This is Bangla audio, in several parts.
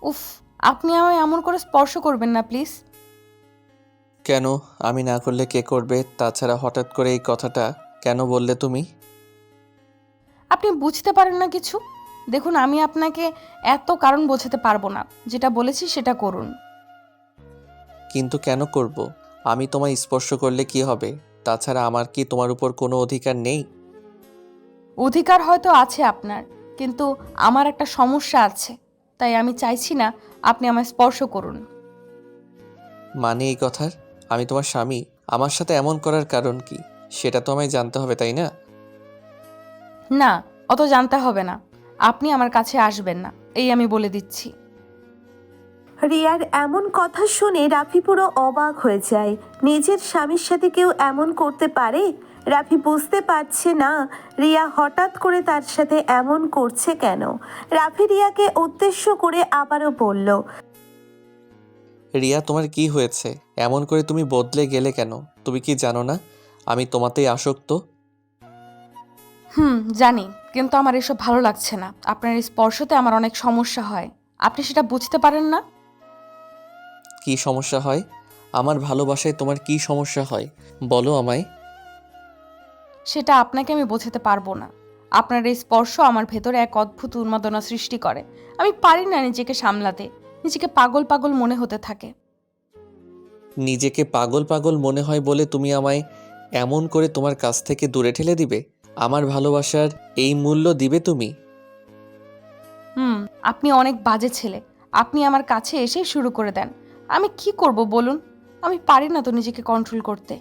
উফ, আপনি আমায় এমন করে স্পর্শ করবেন না প্লিজ। কেন? আমি না করলে কে করবে? তাছাড়া হঠাৎ করে এই কথাটা কেন বললে তুমি? আপনি বুঝতে পারেন না কিছু। দেখুন, আমি আপনাকে এত কারণ বোঝাতে পারবো না। যেটা বলেছি সেটা করুন। কিন্তু কেন করব? আমি তোমায় স্পর্শ করলে কি হবে? তাছাড়া আমার কি তোমার উপর কোনো অধিকার নেই? অধিকার হয়তো আছে আপনার, কিন্তু আমার একটা সমস্যা আছে। তাই আমি চাইছি না আপনি আমায় স্পর্শ করুন। মানে এই কথার? আমি তোমার স্বামী। আমার সাথে এমন করার কারণ কি? সেটা তো আমায় জানতে হবে, তাই না? না, অত জানতে হবে না। আপনি আমার কাছে আসবেন না, এই আমি বলে দিচ্ছি। রিয়ার এমন কথা শুনে রাফি পুরো অবাক হয়ে যায়। নিজের স্বামীর সাথে কেউ এমন করতে পারে? রাফি বুঝতে পারছে না রিয়া হঠাৎ করে তার সাথে এমন করছে কেন। রাফি রিয়াকে উদ্দেশ্য করে আবারও বলল, রিয়া, তোমার কি হয়েছে? এমন করে তুমি বদলে গেলে কেন? তুমি কি জানো না আমি তোমাতেই আসক্ত? জানি, কিন্তু আমার এসব ভালো লাগছে না। আপনার এই স্পর্শতে আমার অনেক সমস্যা হয়। আপনি সেটা বুঝতে পারেন না। কি সমস্যা হয়? আমার ভালোবাসায় তোমার কি সমস্যা হয়? বলো আমায়। সেটা আপনাকে আমি বোঝাতে পারবো না। আপনার এই স্পর্শ আমার ভেতরে এক অদ্ভুত উন্মাদনা সৃষ্টি করে। আমি পারি না নিজেকে সামলাতে। নিজেকে পাগল পাগল মনে হতে থাকে। নিজেকে পাগল পাগল মনে হয় বলে তুমি আমায় এমন করে তোমার কাছ থেকে দূরে ঠেলে দিবে? আমার ভালোবাসার এই মূল্য দিবে তুমি? হুম আপনি অনেক বাজে ছেলে। আপনি আমার কাছে এসেই শুরু করে দেন। আমি কি করব বলুন? আমি পারি না তো নিজেকে কন্ট্রোল করতে।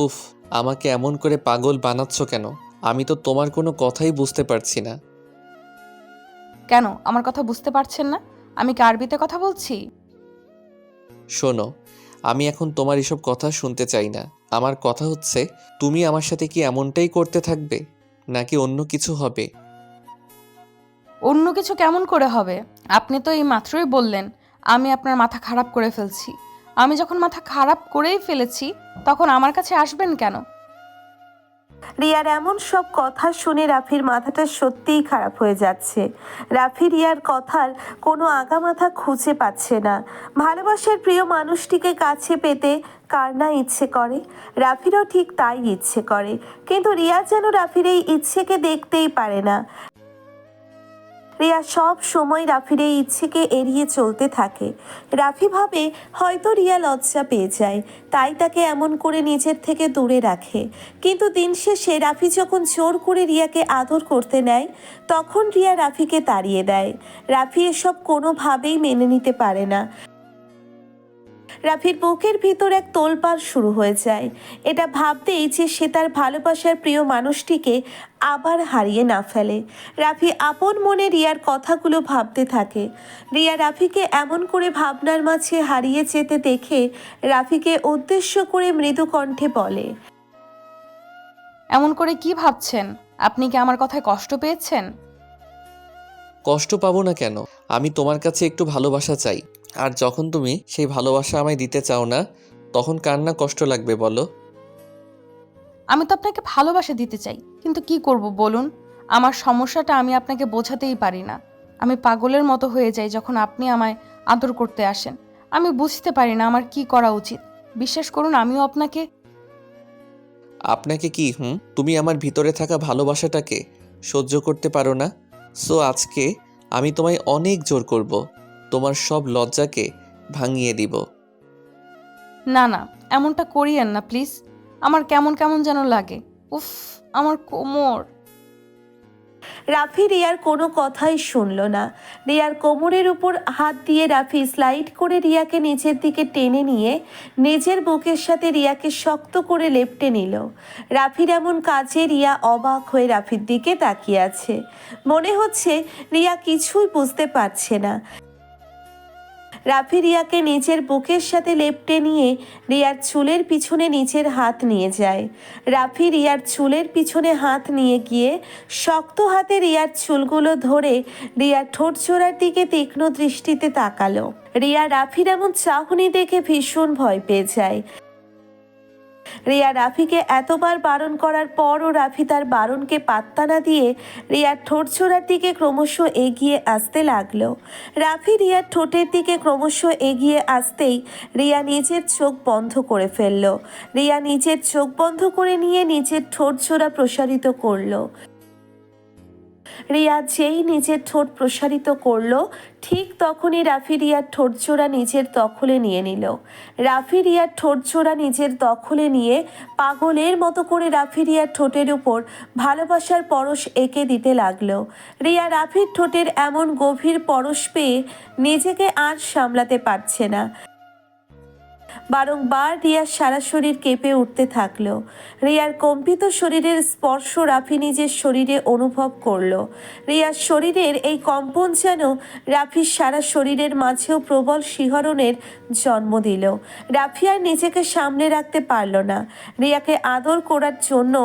উফ, আমাকে এমন করে পাগল বানাচ্ছ কেন? আমি তো তোমার কোনো কথাই বুঝতে পারছি না। কেন আমার কথা বুঝতে পারছেন না? আমি কি আরবিতে কথা বলছি? শোনো, আমি এখন তোমার এসব কথা শুনতে চাই না। আমার কথা হচ্ছে, তুমি আমার সাথে কি এমনটাই করতে থাকবে, নাকি অন্য কিছু হবে? অন্য কিছু কেমন করে হবে? আপনি তো এই মাত্রই বললেন আমি আপনার মাথা খারাপ করে ফেলছি। আমি যখন মাথা খারাপ করেই ফেলেছি, তখন আমার কাছে আসবেন কেন? রিয়ার এমন সব কথা শুনে রাফির মাথাটা সত্যিই খারাপ হয়ে যাচ্ছে। রাফি রিয়ার কথার কোনো আগামাথা খুঁজে পাচ্ছে না। ভালোবাসার প্রিয় মানুষটিকে কাছে পেতে কার না ইচ্ছে করে। রাফিরও ঠিক তাই ইচ্ছে করে, কিন্তু রিয়া যেন রাফির এই ইচ্ছেকে দেখতেই পারে না। রিয়া সব সময় রাফির এই ইচ্ছেকে এড়িয়ে চলতে থাকে। রাফি ভাবে হয়তো রিয়া লজ্জা পেয়ে যায়, তাই তাকে এমন করে নিজের থেকে দূরে রাখে। কিন্তু দিন শেষে রাফি যখন জোর করে রিয়াকে আদর করতে নেয়, তখন রিয়া রাফিকে তাড়িয়ে দেয়। রাফি এসব কোনোভাবেই মেনে নিতে পারে না। রাফির বুকের ভিতর এক তোলপাড় শুরু হয়ে যায়। এটা ভাবতেই যে সে তার ভালোবাসার প্রিয় মানুষটিকে আবার হারিয়ে না ফেলে। রাফি আপন মনে রিয়ার কথাগুলো ভাবতে থাকে। রিয়া রাফিকে এমন করে ভাবনার মাঝে হারিয়ে যেতে দেখে রাফিকে উদ্দেশ্য করে মৃদু কণ্ঠে বলে, এমন করে কি ভাবছেন? আপনি কি আমার কথায় কষ্ট পেয়েছেন? কষ্ট পাবো না কেন? আমি তোমার কাছে একটু ভালোবাসা চাই। আর যখন তুমি সেই ভালোবাসা আমায় দিতে চাও না, তখন কার না কষ্ট লাগবে বলো? আমি তো আপনাকে ভালোবাসা দিতে চাই, কিন্তু কি করব বলুন? আমার সমস্যাটা আমি আপনাকে বোঝাতেই পারি না। আমি পাগলের মতো হয়ে যাই যখন আপনি আমায় আদর করতে আসেন। আমি বুঝতে পারি না আমার কি করা উচিত। বিশ্বাস করুন, আমিও আপনাকে আপনাকে কি তুমি আমার ভিতরে থাকা ভালোবাসাটাকে সহ্য করতে পারো না? সো আজকে আমি তোমায় অনেক জোর করব, তোমার সব লজ্জাকে ভাঙিয়ে দিব। না না, এমনটা করিয়েন না প্লিজ। আমার কেমন কেমন যেন লাগে। উফ, আমার কোমর। রাফি রিয়ার কোনো কথাই শুনল না। রিয়ার কোমরের উপর হাত দিয়ে রাফি স্লাইড করে রিয়াকে নিচের দিকে টেনে নিয়ে নিজের বুকের সাথে রিয়াকে শক্ত করে লেপ্টে নিল। রাফির এমন কাজে রিয়া অবাক হয়ে রাফির দিকে তাকিয়ে আছে। মনে হচ্ছে রিয়া কিছুই বুঝতে পারছে না। রাফি রিয়াকে নিজের বুকের সাথে লেপ্টে নিয়ে রিয়ার চুলের পিছনে নিচের হাত নিয়ে যায়। রাফি রিয়ার চুলের পিছনে হাত নিয়ে গিয়ে শক্ত হাতে রিয়ার চুলগুলো ধরে রিয়ার ঠোঁট জোড়ার দিকে তীক্ষ্ণ দৃষ্টিতে তাকালো। রিয়া রাফির এমন চাহনি দেখে ভীষণ ভয় পেয়ে যায়। রিয়া রাফিকে এতবার বারণ করার পরও রাফি তার বারণকে পাত্তা না দিয়ে রিয়ার ঠোঁট ছোড়ার দিকে ক্রমশ এগিয়ে আসতে লাগলো। রাফি রিয়ার ঠোঁটের দিকে ক্রমশ এগিয়ে আসতেই রিয়া নিজের চোখ বন্ধ করে ফেলল। রিয়া নিজের চোখ বন্ধ করে নিয়ে নিজের ঠোঁট ছোড়া প্রসারিত করলো। রিয়া যেই নিজের ঠোঁট প্রসারিত করলো, ঠিক তখনই রাফি রিয়ার ঠোঁট জোড়া নিজের দখলে নিয়ে নিল। রাফি রিয়ার ঠোঁট জোড়া নিজের দখলে নিয়ে পাগলের মতো করে রাফি রিয়ার ঠোঁটের উপর ভালোবাসার পরশ এঁকে দিতে লাগলো। রিয়া রাফির ঠোঁটের এমন গভীর পরশ পেয়ে নিজেকে আর সামলাতে পারছে না। বারংবার রিয়ার সারা শরীর কেঁপে উঠতে থাকলো। রিয়ার কম্পিত শরীরের স্পর্শ রাফি নিজের শরীরে অনুভব করলো। রিয়ার শরীরের এই কম্পন যেন রাফির সারা শরীরের মাঝেও প্রবল শিহরণের জন্ম দিল। রাফি আর নিজেকে সামলে রাখতে পারল না। রিয়াকে আদর করার জন্য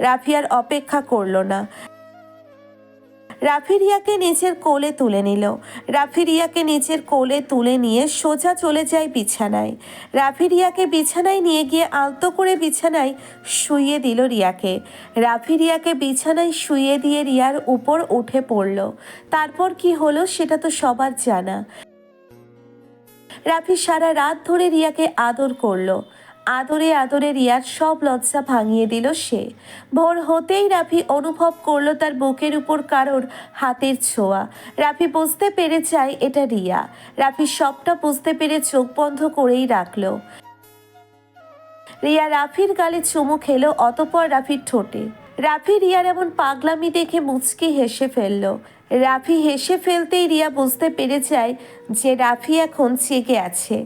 রাফি আর অপেক্ষা করল না। রাফি রিয়াকে নিজের কোলে তুলে নিল। রাফি রিয়াকে নিজের কোলে তুলে নিয়ে সোজা চলে যায় বিছানায়। রাফি রিয়াকে বিছানায় নিয়ে গিয়ে আলতো করে বিছানায় শুইয়ে দিল রিয়াকে। রাফি রিয়াকে বিছানায় শুইয়ে দিয়ে রিয়ার উপর উঠে পড়ল। তারপর কি হলো সেটা তো সবার জানা। রাফি সারা রাত ধরে রিয়াকে আদর করলো। আদরে আদরে রিয়ার সব লজ্জা ভাঙিয়ে দিল সে। ভোর হতেই রাফি অনুভব করলো তার বুকের উপর কারোর হাতের ছোঁয়া। রাফি বুঝতে পেরে যায় এটা রিয়া। রাফি সবটা বুঝতে পেরে চোখ বন্ধ করেই রাখলো। রিয়া রাফির গালে চুমু খেলো, অতঃপর রাফির ঠোঁটে। রাফি রিয়ার এমন পাগলামি দেখে মুচকি হেসে ফেলল। রাফি হেসে ফেলতেই রিয়া বুঝতে পেরে যায় যে রাফি এখন জেগে আছে।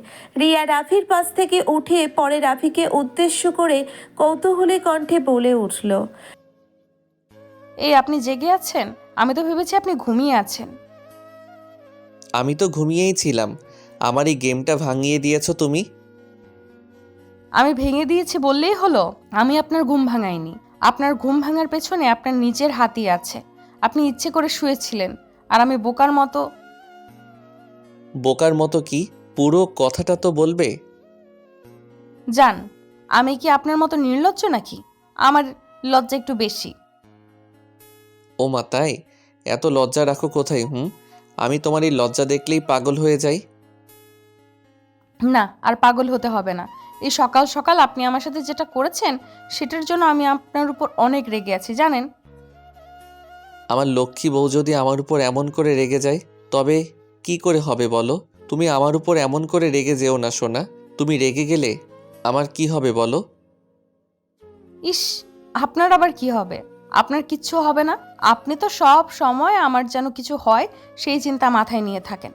রিয়া রাফির পাশ থেকে উঠে পরে রাফিকে উদ্দেশ্য করে কৌতূহলী কণ্ঠে বলে উঠল, এই আপনি জেগে আছেন? আমি তো ভেবেছি আপনি ঘুমিয়ে আছেন। আমি তো ঘুমিয়েই ছিলাম। আমার এই গেমটা ভাঙিয়ে দিয়েছো তুমি। আমি ভেঙে দিয়েছি বললেই হলো? আমি আপনার ঘুম ভাঙাইনি। আপনার ঘুম ভাঙার পেছনে আপনার নিজের হাতই আছে। আপনি ইচ্ছে করে শুয়েছিলেন আর আমি বোকার মতো। বোকার মতো কি? পুরো কথাটা তো বলবে। জান, আমি কি আপনার মতো নির্লজ্জ নাকি? আমার লজ্জা একটু বেশি। ও মা, তাই? এত লজ্জা রাখো কোথায়? আমি তোমার এই লজ্জা দেখলেই পাগল হয়ে যাই। না, আর পাগল হতে হবে না। এই সকাল সকাল আপনি আমার সাথে যেটা করেছেন সেটার জন্য আমি আপনার উপর অনেক রেগে আছি, জানেন? আমার লক্ষ্মী বউ যদি আমার উপর এমন করে রেগে যায় তবে কি করে হবে বলো? তুমি আমার উপর এমন করে রেগে যেও না সোনা। তুমি রেগে গেলে আমার কি হবে বলো? ইস, আপনার আবার কি হবে? আপনার কিচ্ছু হবে না। আপনি তো সব সময় আমার যেন কিছু হয় সেই চিন্তা মাথায় নিয়ে থাকেন।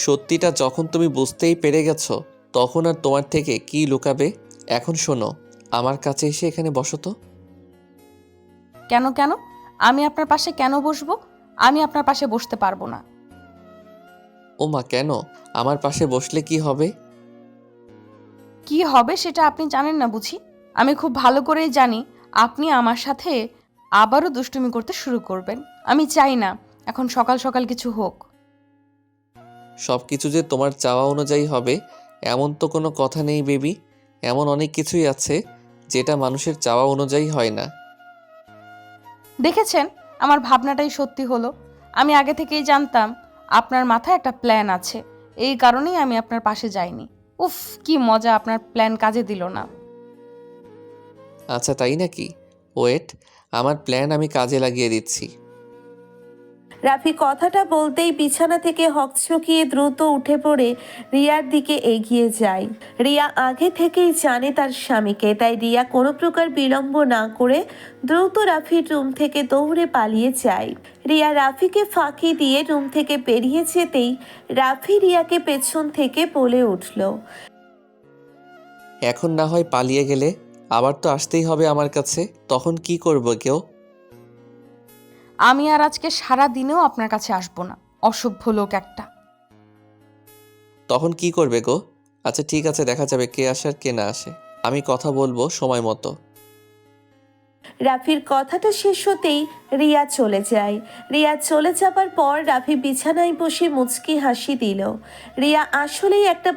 সত্যিটা যখন তুমি বুঝতেই পেরে গেছো তখন আর তোমার থেকে কি লুকাবে? এখন শোনো, আমার কাছে এসে এখানে বসো তো। কেন কেন? আমি আপনার পাশে কেন বসবো? আমি আপনার পাশে বসতে পারবো না। ও মা, কেন? আমার পাশে বসলে কি হবে? কি হবে সেটা আপনি জানেন না বুঝি? আমি খুব ভালো করেই জানি আপনি আমার সাথে আবারও দুষ্টুমি করতে শুরু করবেন। আমি চাই না এখন সকাল সকাল কিছু হোক। সব কিছু যে তোমার চাওয়া অনুযায়ী হবে এমন তো কোনো কথা নেই বেবি। এমন অনেক কিছুই আছে যেটা মানুষের চাওয়া অনুযায়ী হয় না। দেখেছেন, আমার ভাবনাটাই সত্যি হলো। আমি আগে থেকেই জানতাম আপনার মাথায় একটা প্ল্যান আছে। এই কারণেই আমি আপনার পাশে যাইনি। উফ, কি মজা, আপনার প্ল্যান কাজে দিল না। আচ্ছা, তাই নাকি? ওয়েট, আমার প্ল্যান আমি কাজে লাগিয়ে দিচ্ছি। রাফি কথাটা বলতেই বিছানা থেকে হকচকিয়ে দ্রুত উঠে পড়ে রিয়ার দিকে এগিয়ে যায়। রিয়া আগে থেকেই জানে তার স্বামীকে, তাই রিয়া কোনো প্রকার বিলম্ব না করে দ্রুত রাফির রুম থেকে দৌড়ে পালিয়ে যায়। রিয়া রাফিকে ফাঁকি দিয়ে রুম থেকে বেরিয়ে যেতেই রাফি রিয়াকে পেছন থেকে বলে উঠল, এখন না হয় পালিয়ে গেলে আবার তো আসতেই হবে আমার কাছে। তখন কি করবো কেউ? আমি আর আজকে সারা দিনেও আপনার কাছে আসবো না, অসভ্য লোক একটা। তখন কি করবে গো? আচ্ছা ঠিক আছে, দেখা যাবে কে আসে আর কে না আসে। আমি কথা বলবো সময় মতো। রাফির কথাটা শেষ হতেই রিয়া চলে যায়। রিয়া চলে যাবার পর রাফি বিছানায় বসে মুচকি হাসি দিল। রিয়া আসলেই একটা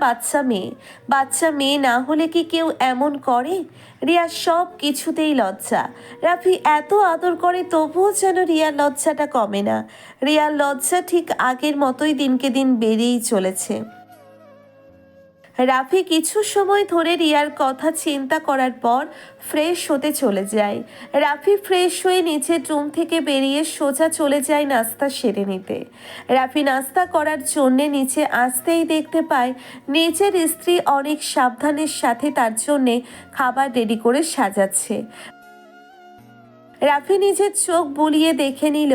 বাচ্চা মেয়ে না হলে কি কেউ এমন করে? রিয়া সব কিছুতেই লজ্জা। রাফি এত আদর করে তবুও যেন রিয়ার লজ্জাটা কমে না। রিয়ার লজ্জা ঠিক আগের মতোই দিনকে দিন বেড়েই চলেছে। রাফি কিছু সময় ধরে রিয়ার কথা চিন্তা করার পর ফ্রেশ হতে চলে যায়। রাফি ফ্রেশ হয়ে নিচের রুম থেকে বেরিয়ে সোজা চলে যায় নাস্তা সেরে নিতে। রাফি নাস্তা করার জন্যে নিচে আসতেই দেখতে পায় নিচের স্ত্রী অনেক সাবধানের সাথে তার জন্যে খাবার রেডি করে সাজাচ্ছে। রাফি নিজের চোখ বুলিয়ে দেখে নিল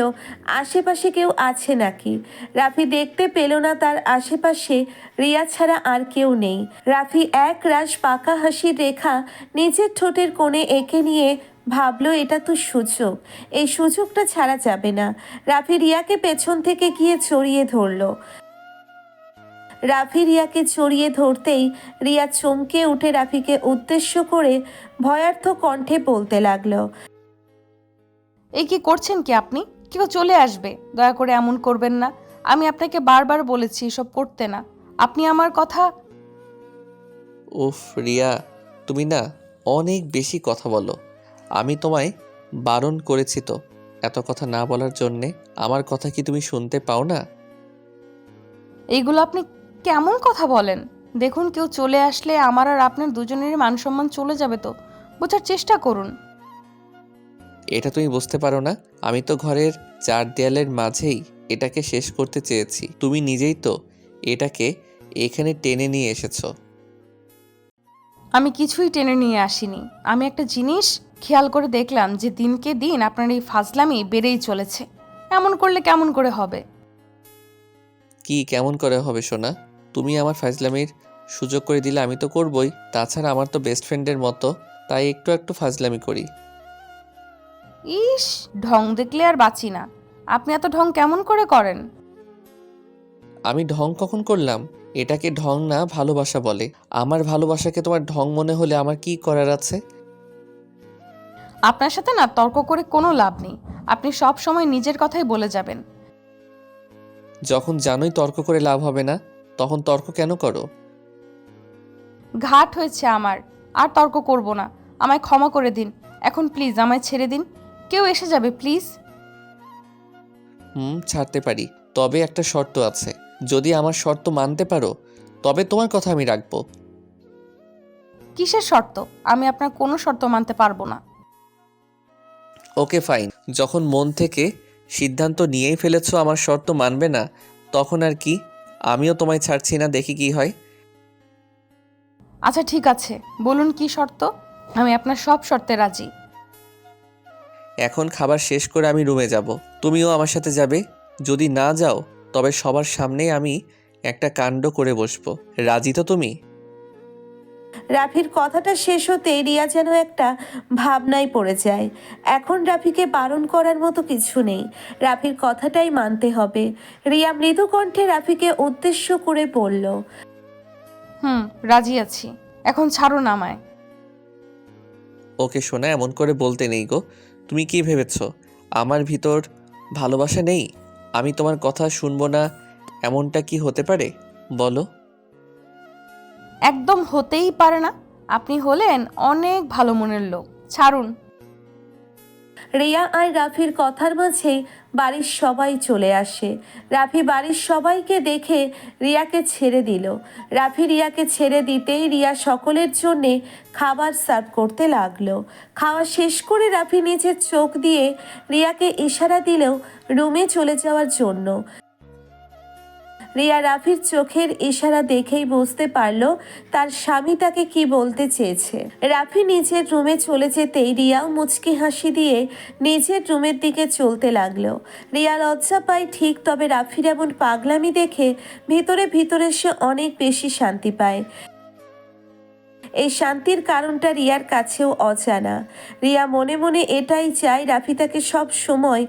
আশেপাশে কেউ আছে নাকি। রাফি দেখতে পেল না তার আশেপাশে রিয়া ছাড়া আর কেউ নেই। রাফি এক রাশ পাকা হাসির রেখা নিজের ঠোঁটের কোণে এঁকে নিয়ে ভাবলো এটা তো সুযোগ, এই সুযোগটা ছাড়া যাবে না। রাফি রিয়াকে পেছন থেকে গিয়ে জড়িয়ে ধরলো। রাফি রিয়াকে জড়িয়ে ধরতেই রিয়া চমকে উঠে রাফিকে উদ্দেশ্য করে ভয়ার্থ কণ্ঠে বলতে লাগলো, এই কি করছেন কি আপনি? কেউ চলে আসবে, দয়া করে এমন করবেন না। আমি আপনাকে বারবার বলেছি এসব করতে না। আপনি আমার কথা। উফ রিয়া, তুমি না অনেক বেশি কথা বলো। আমি তোমায় বারণ করেছি তো এত কথা না বলার জন্যে। আমার কথা কি তুমি শুনতে পাও না? এইগুলো আপনি কেমন কথা বলেন? দেখুন, কেউ চলে আসলে আমার আর আপনার দুজনেরই মান সম্মান চলে যাবে তো। বোঝার চেষ্টা করুন। এটা তুমি বুঝতে পারো না? আমি তো ঘরের চার দেয়ালের মাঝেই এটাকে শেষ করতে চেয়েছি। তুমি নিজেই তো এটাকে এখানে টেনে নিয়ে এসেছো। আমি কিছুই টেনে নিয়ে আসিনি। আমি একটা জিনিস খেয়াল করে দেখলাম যে দিনকে দিন আপনার এই ফাজলামি বেড়েই চলেছে। এমন করলে কেমন করে হবে? কি কেমন করে হবে সোনা? তুমি আমার ফাজলামির সুযোগ করে দিলে আমি তো করবই। তাছাড়া আমার তো বেস্ট ফ্রেন্ডের মতো, তাই একটু একটু ফাজলামি করি। ইস, ঢং দেখলে আর বাঁচি না। আপনি এত ঢং কেমন করে করেন? আমি ঢং কখন করলাম? এটাকে ঢং না ভালোবাসা বলে। আমার ভালোবাসাকে তোমার ঢং মনে হলে আমার কি করার আছে? আপনার সাথে না তর্ক করে কোনো লাভ নেই। আপনি সব সময় নিজের কথাই বলে যাবেন। যখন জানোই তর্ক করে লাভ হবে না, তখন তর্ক কেন করো? ঘাট হয়েছে আমার, আর তর্ক করব না। আমায় ক্ষমা করে দিন। এখন প্লিজ আমায় ছেড়ে দিন। কেউ এসে যাবে প্লিজ। ছাড়তে পারি, তবে একটা শর্ত আছে। যদি আমার শর্ত মানতে পারো তবে তোমার কথা আমি রাখবো। কিসের শর্ত? আমি আপনার কোনো শর্ত মানতে পারবো না। ওকে ফাইন, যখন মন থেকে সিদ্ধান্ত নিয়েই ফেলেছো আমার শর্ত মানবে না, তখন আর কি, আমিও তোমায় ছাড়ছি না, দেখি কি হয়। আচ্ছা ঠিক আছে, বলুন কি শর্ত। আমি আপনার সব শর্তে রাজি। এখন খাবার শেষ করে আমি রুমে যাব, তুমিও আমার সাথে যাবে। যদি না যাও তবে সবার সামনেই আমি একটা কাণ্ড করে বসবো। রাজি তো তুমি? রাফির কথাটা শেষ হতে রিয়া যেন একটা ভাবনায় পড়ে যায়। এখন রাফিকে বারণ করার মতো কিছু নেই, রাফির কথাটাই মানতে হবে। রিয়া মৃদু কণ্ঠে রাফিকে উদ্দেশ্য করে বলল, রাজি আছি। এখন ছাড়ুন আমায়। ওকে শোনা, এমন করে বলতে নেই গো। তুমি কি ভেবেছো আমার ভিতর ভালোবাসা নেই? আমি তোমার কথা শুনবো না এমনটা কি হতে পারে বলো? একদম হতেই পারে না। আপনি হলেন অনেক ভালো মনের লোক। ছাড়ুন। রিয়া আর রাফির কথার মাঝেই বাড়ির সবাই চলে আসে। রাফি বাড়ির সবাইকে দেখে রিয়াকে ছেড়ে দিল। রাফি রিয়াকে ছেড়ে দিতেই রিয়া সকলের জন্যে খাবার সার্ভ করতে লাগলো। খাওয়া শেষ করে রাফি নিজের চোখ দিয়ে রিয়াকে ইশারা দিলেও রুমে চলে যাওয়ার জন্য। রিয়া রাফির চোখের ইশারা দেখেই বুঝতে পারল তার স্বামী তাকে কি বলতে চেয়েছে। রাফি নিজের রুমে চলে যেতেই রিয়াও মুচকি হাসি দিয়ে নিজের রুমের দিকে চলতে লাগলো। রিয়া লজ্জা পায় ঠিক, তবে রাফির এমন পাগলামি দেখে ভিতরে ভিতরে সে অনেক বেশি শান্তি পায়। এই শান্তির কারণটা রিয়ার কাছেও অজানা। রিয়া মনে মনে এটাই চায় রাফি তাকে সব সময়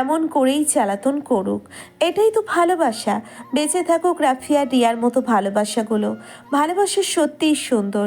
এমন করেই চালাতন করুক। এটাই তো ভালোবাসা। বেঁচে থাকুক রাফি আর রিয়ার মতো ভালোবাসাগুলো। ভালোবাসা সত্যিই সুন্দর।